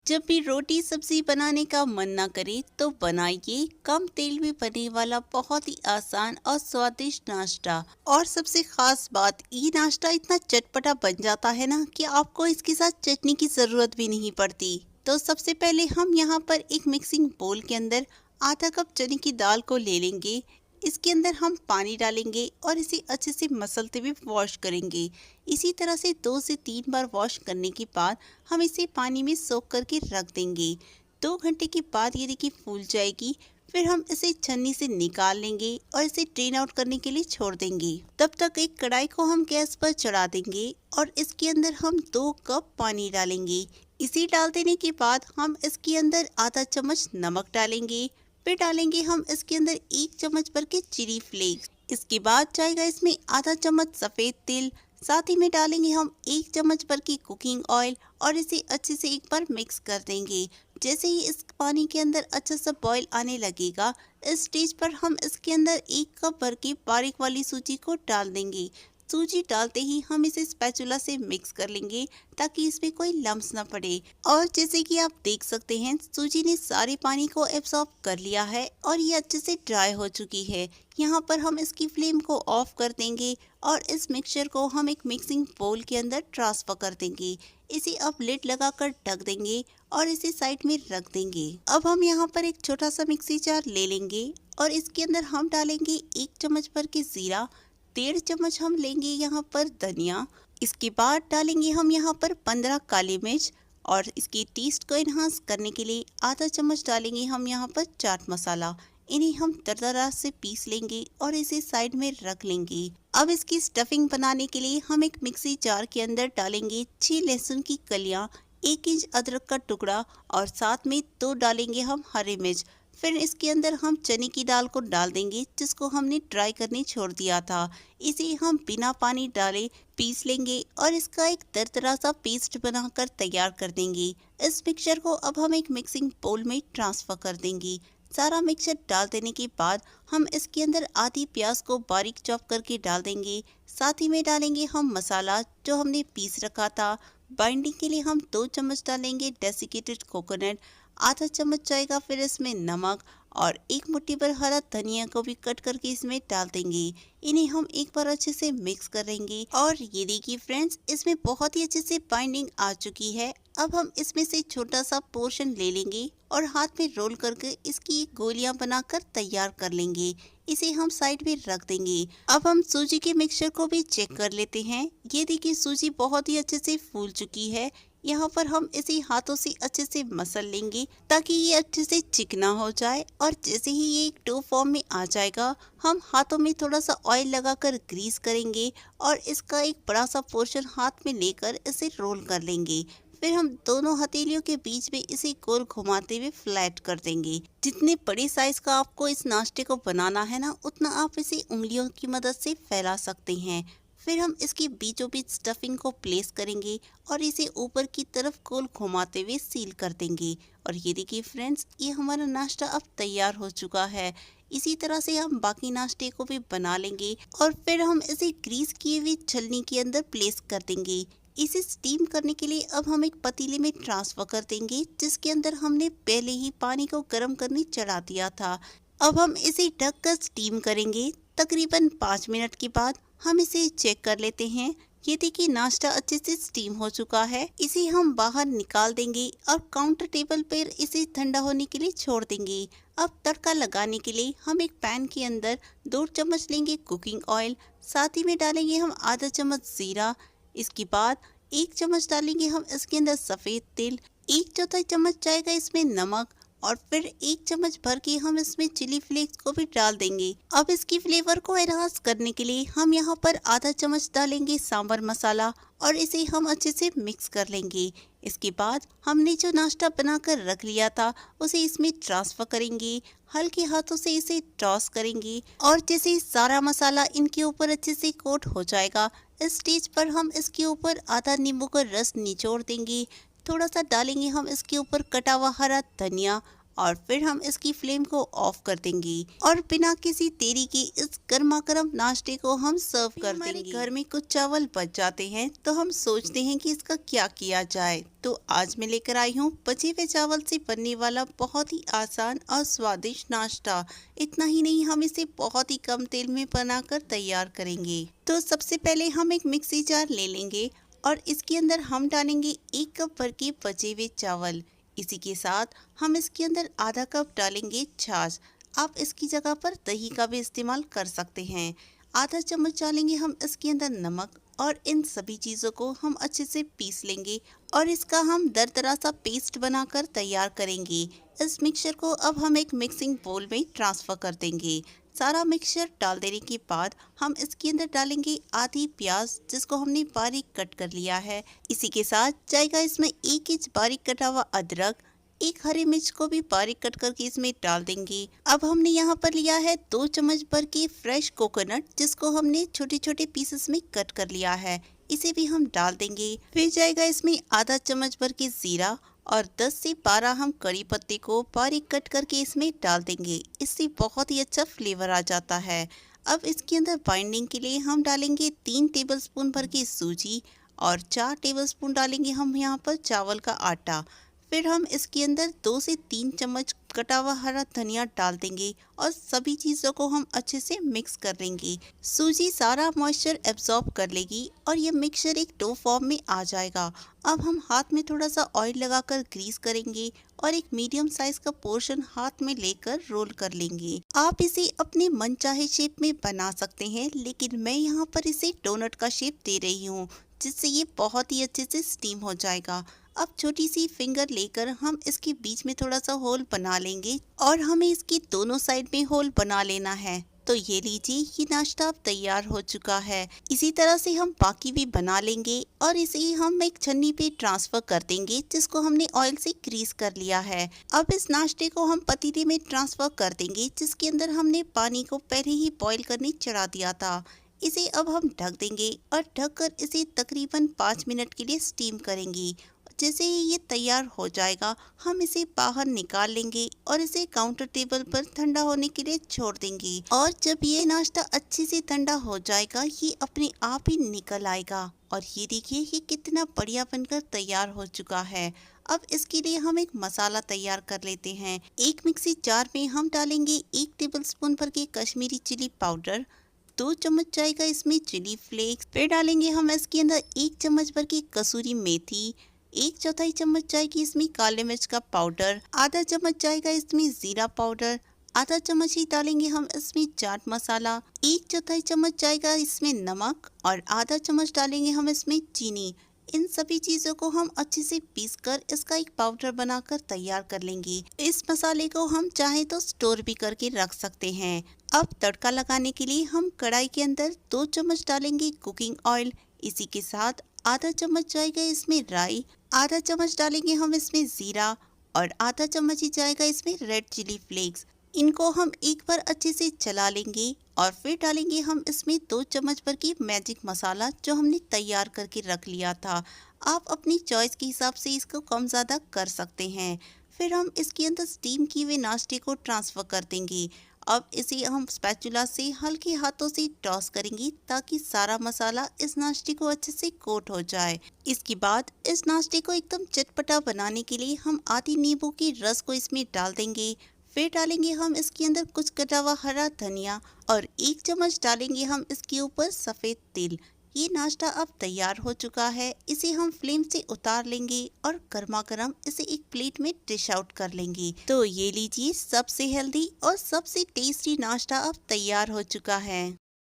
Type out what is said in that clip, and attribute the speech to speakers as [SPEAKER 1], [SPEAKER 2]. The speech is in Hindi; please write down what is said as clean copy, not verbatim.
[SPEAKER 1] जब भी रोटी सब्जी बनाने का मन ना करे तो बनाइए कम तेल में बने वाला बहुत ही आसान और स्वादिष्ट नाश्ता। और सबसे खास बात, ये नाश्ता इतना चटपटा बन जाता है ना कि आपको इसके साथ चटनी की जरूरत भी नहीं पड़ती। तो सबसे पहले हम यहाँ पर एक मिक्सिंग बोल के अंदर आधा कप चने की दाल को ले लेंगे। इसके अंदर हम पानी डालेंगे और इसे अच्छे से मसलते हुए वॉश करेंगे। इसी तरह से 2 से 3 बार वॉश करने के बाद हम इसे पानी में सोख करके रख देंगे। 2 घंटे के बाद ये देखिए फूल जाएगी। फिर हम इसे छन्नी से निकाल लेंगे और इसे ड्रेन आउट करने के लिए छोड़ देंगे। तब तक एक कढ़ाई को हम गैस पर चढ़ा देंगे और इसके अंदर हम 2 कप पानी डालेंगे। इसे डाल देने के बाद हम इसके अंदर आधा चम्मच नमक डालेंगे। फिर डालेंगे हम इसके अंदर 1 चम्मच भर के चिली फ्लेक्स। इसके बाद जाएगा इसमें आधा चम्मच सफेद तिल। साथ ही में डालेंगे हम 1 चम्मच भर की कुकिंग ऑयल और इसे अच्छे से एक बार मिक्स कर देंगे। जैसे ही इस पानी के अंदर अच्छा सा बॉईल आने लगेगा, इस स्टेज पर हम इसके अंदर 1 कप भर की बारीक वाली सूजी को डाल देंगे। सूजी डालते ही हम इसे स्पैचुला से मिक्स कर लेंगे ताकि इसमें कोई लम्स ना पड़े। और जैसे कि आप देख सकते हैं, सूजी ने सारे पानी को एब्सॉर्ब कर लिया है और ये अच्छे से ड्राई हो चुकी है। यहाँ पर हम इसकी फ्लेम को ऑफ कर देंगे और इस मिक्सचर को हम एक मिक्सिंग बोल के अंदर ट्रांसफर कर देंगे। इसे अब लिड लगाकर ढक देंगे और इसे साइड में रख देंगे। अब हम यहाँ पर एक छोटा सा मिक्सी जार ले लेंगे और इसके अंदर हम डालेंगे 1 चम्मच भर के जीरा। 1.5 चम्मच हम लेंगे यहाँ पर धनिया। इसके बाद डालेंगे हम यहाँ पर 15 काली मिर्च और इसकी टेस्ट को इन्हांस करने के लिए आधा चम्मच डालेंगे हम यहाँ पर चाट मसाला। इन्हें हम दरदरा से पीस लेंगे और इसे साइड में रख लेंगे। अब इसकी स्टफिंग बनाने के लिए हम एक मिक्सी जार के अंदर डालेंगे 6 लहसुन की कलियां, 1 इंच अदरक का टुकड़ा और साथ में 2 डालेंगे हम हरी मिर्च। फिर इसके अंदर हम चने की दाल को डाल देंगे जिसको हमने ड्राई करने छोड़ दिया था। इसे हम बिना पानी डाले पीस लेंगे और इसका एक दरदरा सा पेस्ट बनाकर तैयार कर देंगे। इस मिक्सचर को अब हम एक मिक्सिंग बोल में ट्रांसफर कर देंगे। सारा मिक्सचर डाल देने के बाद हम इसके अंदर आधी प्याज को बारीक चॉप करके डाल देंगे। साथ ही में डालेंगे हम मसाला जो हमने पीस रखा था। बाइंडिंग के लिए हम 2 चम्मच डालेंगे डेसिकेटेड कोकोनट। आधा चम्मच जाएगा फिर इसमें नमक और 1 मुट्ठी भर हरा धनिया को भी कट करके इसमें डाल देंगे। इन्हें हम एक बार अच्छे से मिक्स करेंगे और ये देखिए फ्रेंड्स, इसमें बहुत ही अच्छे से बाइंडिंग आ चुकी है। अब हम इसमें से छोटा सा पोर्शन ले लेंगे और हाथ में रोल करके इसकी गोलियां बनाकर तैयार कर लेंगे। इसे हम साइड में रख देंगे। अब हम सूजी के मिक्सचर को भी चेक कर लेते हैं। ये देखिए सूजी बहुत ही अच्छे से फूल चुकी है। यहाँ पर हम इसे हाथों से अच्छे से मसल लेंगे ताकि ये अच्छे से चिकना हो जाए। और जैसे ही ये एक डो फॉर्म में आ जाएगा, हम हाथों में थोड़ा सा ऑयल लगाकर ग्रीस करेंगे और इसका एक बड़ा सा पोर्शन हाथ में लेकर इसे रोल कर लेंगे। फिर हम दोनों हथेलियों के बीच में इसे गोल घुमाते हुए फ्लैट कर देंगे। जितने बड़े साइज का आपको इस नाश्ते को बनाना है ना, उतना आप इसे उंगलियों की मदद से फैला सकते हैं। फिर हम इसके बीचों बीच स्टफिंग को प्लेस करेंगे और इसे ऊपर की तरफ गोल घुमाते हुए सील कर देंगे। और ये देखिए फ्रेंड्स, ये हमारा नाश्ता अब तैयार हो चुका है। इसी तरह से हम बाकी नाश्ते को भी बना लेंगे और फिर हम इसे ग्रीस किए हुए छलनी के अंदर प्लेस कर देंगे। इसे स्टीम करने के लिए अब हम एक पतीले में ट्रांसफर कर देंगे जिसके अंदर हमने पहले ही पानी को गर्म करने चढ़ा दिया था। अब हम इसे ढककर स्टीम करेंगे। तकरीबन 5 मिनट के बाद हम इसे चेक कर लेते हैं। ये देखिए नाश्ता अच्छे से स्टीम हो चुका है। इसे हम बाहर निकाल देंगे और काउंटर टेबल पर इसे ठंडा होने के लिए छोड़ देंगे। अब तड़का लगाने के लिए हम एक पैन के अंदर 2 चम्मच लेंगे कुकिंग ऑयल। साथ ही में डालेंगे हम आधा चम्मच जीरा। इसके बाद 1 चम्मच डालेंगे हम इसके अंदर सफेद तिल। 1/4 चम्मच जाएगा इसमें नमक और फिर 1 चम्मच भर के हम इसमें चिली फ्लेक्स को भी डाल देंगे। अब इसकी फ्लेवर को एनहांस करने के लिए हम यहाँ पर आधा चम्मच डालेंगे सांभर मसाला और इसे हम अच्छे से मिक्स कर लेंगे। इसके बाद हमने जो नाश्ता बनाकर रख लिया था उसे इसमें ट्रांसफर करेंगे। हल्के हाथों से इसे टॉस करेंगे और जैसे सारा मसाला इनके ऊपर अच्छे से कोट हो जाएगा, इस स्टेज पर हम इसके ऊपर आधा नींबू का रस निचोड़ देंगे। थोड़ा सा डालेंगे हम इसके ऊपर कटा हुआ हरा धनिया और फिर हम इसकी फ्लेम को ऑफ कर देंगे और बिना किसी देरी के इस गर्मा गर्म नाश्ते को हम सर्व कर देंगे। हमारे घर में कुछ चावल बच जाते हैं तो हम सोचते हैं कि इसका क्या किया जाए। तो आज मैं लेकर आई हूँ बचे हुए चावल से बनने वाला बहुत ही आसान और स्वादिष्ट नाश्ता। इतना ही नहीं, हम इसे बहुत ही कम तेल में बनाकर तैयार करेंगे। तो सबसे पहले हम एक मिक्सी जार ले लेंगे और इसके अंदर हम डालेंगे 1 कप भर के बचे हुए चावल। इसी के साथ हम इसके अंदर आधा कप डालेंगे छाछ। आप इसकी जगह पर दही का भी इस्तेमाल कर सकते हैं। आधा चम्मच डालेंगे हम इसके अंदर नमक और इन सभी चीज़ों को हम अच्छे से पीस लेंगे और इसका हम दरदरा सा पेस्ट बनाकर तैयार करेंगे। इस मिक्सचर को अब हम एक मिक्सिंग बोल में ट्रांसफ़र कर देंगे। सारा मिक्सचर डाल देने के बाद हम इसके अंदर डालेंगे आधी प्याज जिसको हमने बारीक कट कर लिया है। इसी के साथ जाएगा इसमें 1 इंच बारीक कटा हुआ अदरक, 1 हरी मिर्च को भी बारीक कट करके इसमें डाल देंगे। अब हमने यहाँ पर लिया है 2 चम्मच भर के फ्रेश कोकोनट जिसको हमने छोटे छोटे पीसेस में कट कर लिया है, इसे भी हम डाल देंगे। फिर जाएगा इसमें आधा चम्मच भर के जीरा और 10 से 12 हम कड़ी पत्ते को बारीक कट करके इसमें डाल देंगे। इससे बहुत ही अच्छा फ्लेवर आ जाता है। अब इसके अंदर बाइंडिंग के लिए हम डालेंगे 3 टेबलस्पून भर की सूजी और 4 टेबलस्पून डालेंगे हम यहाँ पर चावल का आटा। फिर हम इसके अंदर 2 से 3 चम्मच कटा हुआ हरा धनिया डाल देंगे और सभी चीज़ों को हम अच्छे से मिक्स कर लेंगे। सूजी सारा मॉइस्चर एब्जॉर्ब कर लेगी और ये मिक्सचर एक डो फॉर्म में आ जाएगा। अब हम हाथ में थोड़ा सा ऑयल लगाकर ग्रीस करेंगे और एक मीडियम साइज का पोर्शन हाथ में लेकर रोल कर लेंगे। आप इसे अपने मनचाहे शेप में बना सकते हैं, लेकिन मैं यहाँ पर इसे डोनट का शेप दे रही हूँ जिससे ये बहुत ही अच्छे से स्टीम हो जाएगा। अब छोटी सी फिंगर लेकर हम इसके बीच में थोड़ा सा होल बना लेंगे और हमें इसकी दोनों साइड में होल बना लेना है। तो ये लीजिए, ये नाश्ता अब तैयार हो चुका है। इसी तरह से हम बाकी भी बना लेंगे और इसे हम एक छन्नी पे ट्रांसफर कर देंगे जिसको हमने ऑयल से ग्रीस कर लिया है। अब इस नाश्ते को हम पतीले में ट्रांसफर कर देंगे जिसके अंदर हमने पानी को पहले ही बॉईल करने चढ़ा दिया था। इसे अब हम ढक देंगे और ढककर इसे तकरीबन 5 मिनट के लिए स्टीम करेंगे। जैसे ही ये तैयार हो जाएगा हम इसे बाहर निकाल लेंगे और इसे काउंटर टेबल पर ठंडा होने के लिए छोड़ देंगे। और जब ये नाश्ता अच्छे से ठंडा हो जाएगा ये अपने आप ही निकल आएगा। और ये देखिए, ये कितना बढ़िया बनकर तैयार हो चुका है। अब इसके लिए हम एक मसाला तैयार कर लेते हैं। एक मिक्सी जार में हम डालेंगे 1 टेबलस्पून भर के कश्मीरी चिली पाउडर, 2 चम्मच जाएगा इसमें चिली फ्लेक्स। फिर डालेंगे हम इसके अंदर 1 चम्मच भर की कसूरी मेथी, 1/4 चम्मच जाएगी इसमें काले मिर्च का पाउडर, आधा चम्मच जाएगा इसमें जीरा पाउडर, आधा चम्मच ही डालेंगे हम इसमें चाट मसाला, 1/4 चम्मच जाएगा इसमें नमक और आधा चम्मच डालेंगे हम इसमें चीनी। इन सभी चीज़ों को हम अच्छे से पीसकर इसका एक पाउडर बनाकर तैयार कर लेंगे। इस मसाले को हम चाहे तो स्टोर भी करके रख सकते हैं। अब तड़का लगाने के लिए हम कढ़ाई के अंदर 2 चम्मच डालेंगे कुकिंग ऑयल। इसी के साथ आधा चम्मच जाएगा इसमें राई, आधा चम्मच डालेंगे हम इसमें जीरा और आधा चम्मच ही जाएगा इसमें रेड चिली फ्लेक्स। इनको हम एक बार अच्छे से चला लेंगे और फिर डालेंगे हम इसमें 2 चम्मच भर की मैजिक मसाला जो हमने तैयार करके रख लिया था। आप अपनी चॉइस के हिसाब से इसको कम ज़्यादा कर सकते हैं। फिर हम इसके अंदर स्टीम किए हुए नाश्ते को ट्रांसफ़र कर देंगे। अब इसे हम स्पैचुला से हल्के हाथों से टॉस करेंगे ताकि सारा मसाला इस नाश्ते को अच्छे से कोट हो जाए। इसके बाद इस नाश्ते को एकदम चटपटा बनाने के लिए हम आधी नींबू की रस को इसमें डाल देंगे। फिर डालेंगे हम इसके अंदर कुछ कटा हुआ हरा धनिया और 1 चम्मच डालेंगे हम इसके ऊपर सफ़ेद तिल। ये नाश्ता अब तैयार हो चुका है। इसे हम फ्लेम से उतार लेंगे और गर्मा गर्म इसे एक प्लेट में डिश आउट कर लेंगे। तो ये लीजिए, सबसे हेल्दी और सबसे टेस्टी नाश्ता अब तैयार हो चुका है।